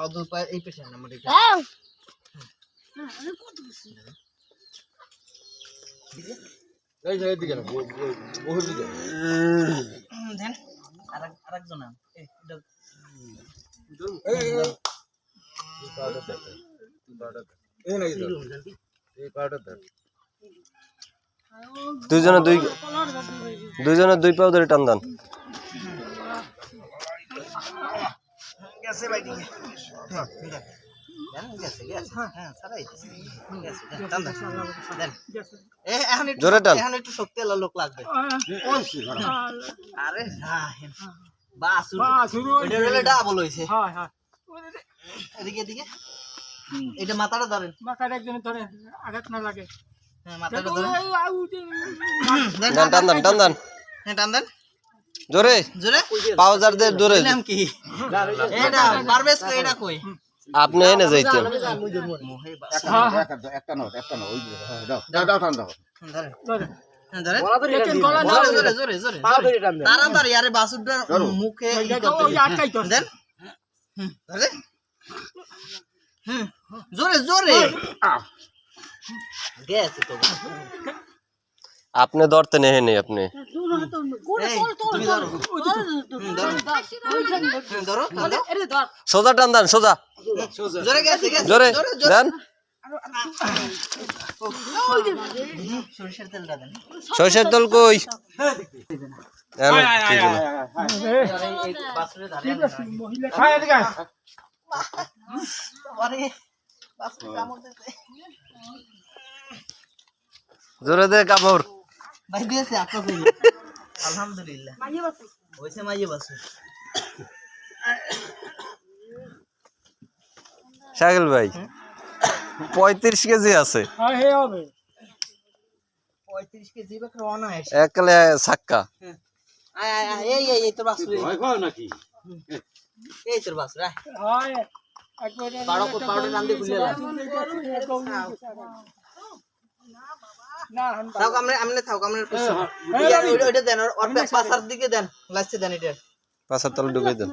দুধ পায় এই পেছনে নাম্বার এটা আমি কত কিছু এই যে এদিকে না বহু দিকে দেন আরেকজন এটা এই কার্ডটা দেখ এই নাই তো এই কার্ডটা দেখ দুইজনে দুই পাও ধরে টান দেন গেছে ভাই দিকে হ্যাঁ দেন গেছে হ্যাঁ সারাই গেছে টান দেন এখন একটু জোরে টান এখন একটু শক্তি এলো লোক লাগবে আরে বাসু এটা হলে ডাবল হইছে হ্যাঁ হ্যাঁ এদিকে এদিকে এটা মাথাটা ধরেন মাথাটা একজন ধরে আঘাত না লাগে হ্যাঁ মাথাটা ধরেন টান দেন টান দেন হ্যাঁ টান দেন জোরে জোরে পাউজার দে জোরে নাম কি এটা পারবেশ কই এটা কই আপনি এনে যাইতেন একটা নোট ওই দাও দাও টান দাও ধরেন ধরে ধরেন দেখেন গলা না জোরে জোরে জোরে তাড়াতাড়ি আরে বাসুরটার মুখে ওই আটকাই তো দেন ধরে জোরে জোরে গেছে তো আপনি ধরতে নেহে নেই আপনি তুমি ধরো ধরো ধরো সোজা টান দেন সোজা জোরে গেছে গেছে জোরে দেন সরিষার তেলটা দেন সরষের তেল কই দেন, এই বাসুরে দাঁড়িয়ে মহিলা খায় এদিকে আরে বাসুরে কামড় দিতে জোরে দে কাপড় ভাই দিয়েছে আপনার জন্য আলহামদুলিল্লাহ হইছে মাইয়ে বাসু শাকিল ভাই 35 কেজি আছে হ্যাঁ হে হবে 35 কেজি বাক রওনা হয়েছে একলে ছাক্কা আয় আয় আয় এই তোর বাসু ভয় পাও নাকি এই তোর বাসু আয় হয় একবার পাউডার নাম দিয়ে খুলে দাও না থাক আমনে থাক আমনে ওইটা দেন ওর পাশার দিকে দেন লাস্টে দেন এটা পাছার তলে ঢুকাই দেন